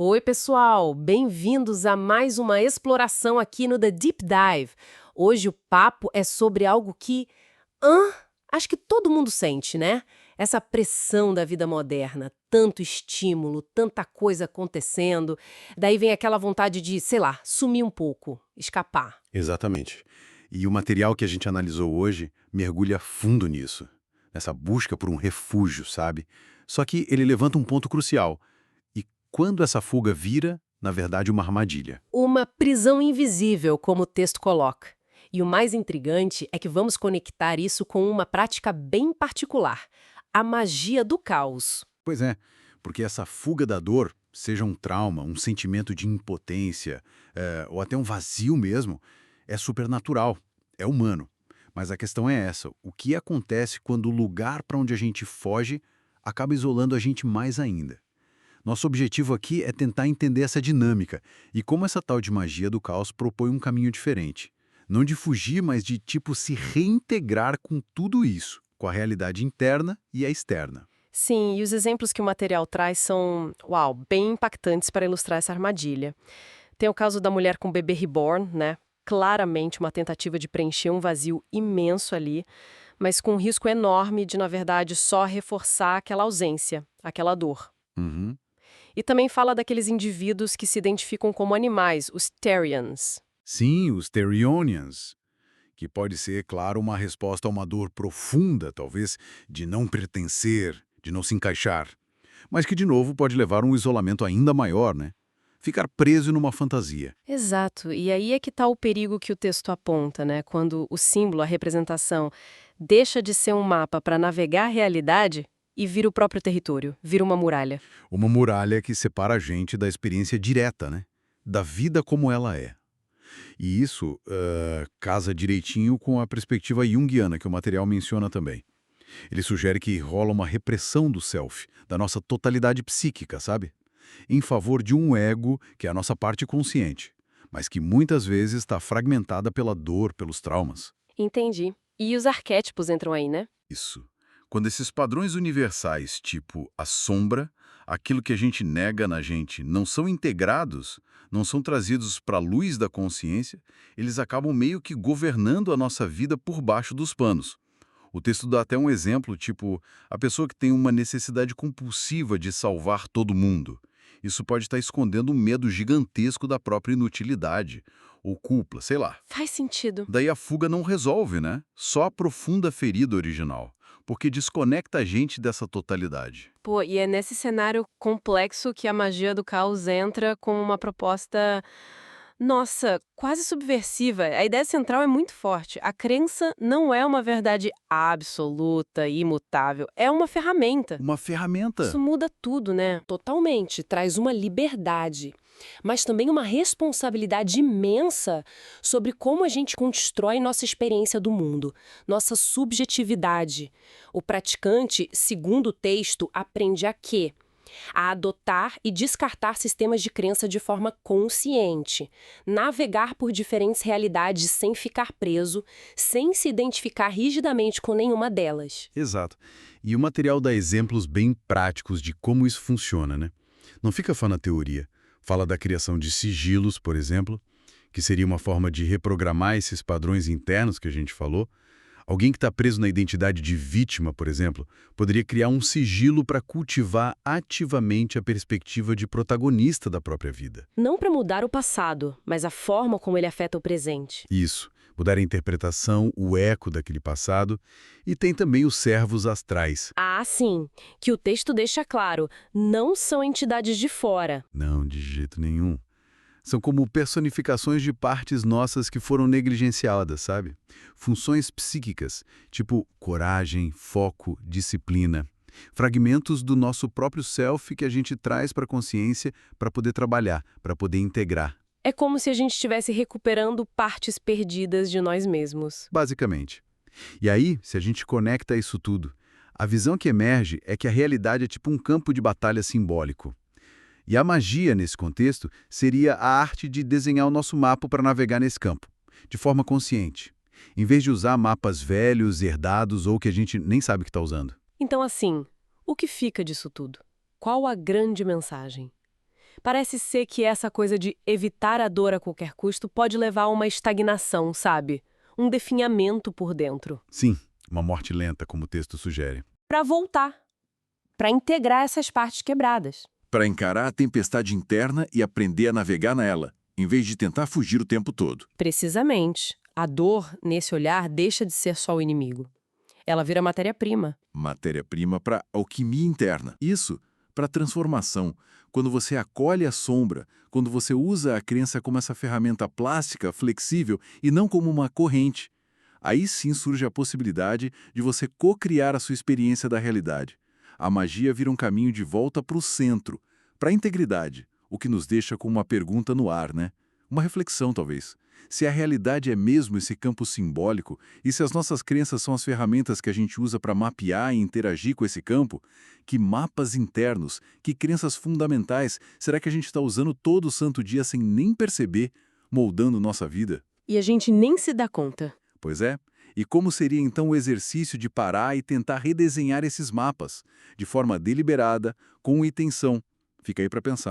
Oi, pessoal! Bem-vindos a mais uma exploração aqui no The Deep Dive. Hoje o papo é sobre algo que, acho que todo mundo sente, né? Essa pressão da vida moderna, tanto estímulo, tanta coisa acontecendo. Daí vem aquela vontade de, sei lá, sumir um pouco, escapar. Exatamente. E o material que a gente analisou hoje mergulha fundo nisso, nessa busca por um refúgio, sabe? Só que ele levanta um ponto crucial. E quando essa fuga vira, na verdade, uma armadilha? Uma prisão invisível, como o texto coloca. E o mais intrigante é que vamos conectar isso com uma prática bem particular, a magia do caos. Pois é, porque essa fuga da dor, seja um trauma, um sentimento de impotência, ou até um vazio mesmo, é supernatural, é humano. Mas a questão é essa: o que acontece quando o lugar para onde a gente foge acaba isolando a gente mais ainda? Nosso objetivo aqui é tentar entender essa dinâmica e como essa tal de magia do caos propõe um caminho diferente. Não de fugir, mas de tipo se reintegrar com tudo isso, com a realidade interna e a externa. Sim, e os exemplos que o material traz são, uau, bem impactantes para ilustrar essa armadilha. Tem o caso da mulher com bebê reborn, né? Claramente uma tentativa de preencher um vazio imenso ali, mas com um risco enorme de, na verdade, só reforçar aquela ausência, aquela dor. Uhum. E também fala daqueles indivíduos que se identificam como animais, os Therians. Sim, os Therionians, que pode ser, claro, uma resposta a uma dor profunda, talvez, de não pertencer, de não se encaixar, mas que, de novo, pode levar a um isolamento ainda maior, né? Ficar preso numa fantasia. Exato, e aí é que está o perigo que o texto aponta, né? Quando o símbolo, a representação, deixa de ser um mapa para navegar a realidade e vira o próprio território, vira uma muralha. Uma muralha que separa a gente da experiência direta, né? Da vida como ela é. E isso casa direitinho com a perspectiva junguiana que o material menciona também. Ele sugere que rola uma repressão do self, da nossa totalidade psíquica, sabe? Em favor de um ego, que é a nossa parte consciente, mas que muitas vezes está fragmentada pela dor, pelos traumas. Entendi. E os arquétipos entram aí, né? Isso. Quando esses padrões universais, tipo a sombra, aquilo que a gente nega na gente, não são integrados, não são trazidos para a luz da consciência, eles acabam meio que governando a nossa vida por baixo dos panos. O texto dá até um exemplo, tipo, a pessoa que tem uma necessidade compulsiva de salvar todo mundo. Isso pode estar escondendo um medo gigantesco da própria inutilidade, ou culpa, sei lá. Faz sentido. Daí a fuga não resolve, né? Só aprofunda a ferida original, porque desconecta a gente dessa totalidade. Pô, e é nesse cenário complexo que a magia do caos entra como uma proposta, nossa, quase subversiva. A ideia central é muito forte. A crença não é uma verdade absoluta e imutável, é uma ferramenta. Uma Isso ferramenta. muda tudo, né? Totalmente. Traz uma liberdade, mas também uma responsabilidade imensa sobre como a gente constrói nossa experiência do mundo, nossa subjetividade. O praticante, segundo o texto, aprende a quê? A adotar e descartar sistemas de crença de forma consciente, navegar por diferentes realidades sem ficar preso, sem se identificar rigidamente com nenhuma delas. Exato. E o material dá exemplos bem práticos de como isso funciona, né? Não fica só na teoria. Fala da criação de sigilos, por exemplo, que seria uma forma de reprogramar esses padrões internos que a gente falou. Alguém que está preso na identidade de vítima, por exemplo, poderia criar um sigilo para cultivar ativamente a perspectiva de protagonista da própria vida. Não para mudar o passado, mas a forma como ele afeta o presente. Isso, mudar a interpretação, o eco daquele passado. E tem também os servos astrais. Ah, sim, que o texto deixa claro, não são entidades de fora. Não, de jeito nenhum. São como personificações de partes nossas que foram negligenciadas, sabe? Funções psíquicas, tipo coragem, foco, disciplina. Fragmentos do nosso próprio self que a gente traz para a consciência para poder trabalhar, para poder integrar, É como se a gente estivesse recuperando partes perdidas de nós mesmos. basicamente. E aí, se a gente conecta isso tudo, a visão que emerge é que a realidade é tipo um campo de batalha simbólico. E a magia, nesse contexto, seria a arte de desenhar o nosso mapa para navegar nesse campo, de forma consciente, em vez de usar mapas velhos, herdados ou que a gente nem sabe que está usando. Então, assim, o que fica disso tudo? Qual a grande mensagem? Parece ser que essa coisa de evitar a dor a qualquer custo pode levar a uma estagnação, sabe? Um definhamento por dentro. Sim, uma morte lenta, como o texto sugere. Para voltar, para integrar essas partes quebradas. Para encarar a tempestade interna e aprender a navegar nela, em vez de tentar fugir o tempo todo. Precisamente. A dor, nesse olhar, deixa de ser só o inimigo. Ela vira matéria-prima. Matéria-prima para alquimia interna. Isso, para transformação. Quando você acolhe a sombra, quando você usa a crença como essa ferramenta plástica, flexível e não como uma corrente, aí sim surge a possibilidade de você co-criar a sua experiência da realidade. A magia vira um caminho de volta para o centro, para a integridade, o que nos deixa com uma pergunta no ar, né? Uma reflexão, talvez. Se a realidade é mesmo esse campo simbólico, e se as nossas crenças são as ferramentas que a gente usa para mapear e interagir com esse campo, que mapas internos, que crenças fundamentais será que a gente está usando todo o santo dia sem nem perceber, moldando nossa vida? E a gente nem se dá conta. Pois é. E como seria então o exercício de parar e tentar redesenhar esses mapas, de forma deliberada, com intenção? Fica aí para pensar.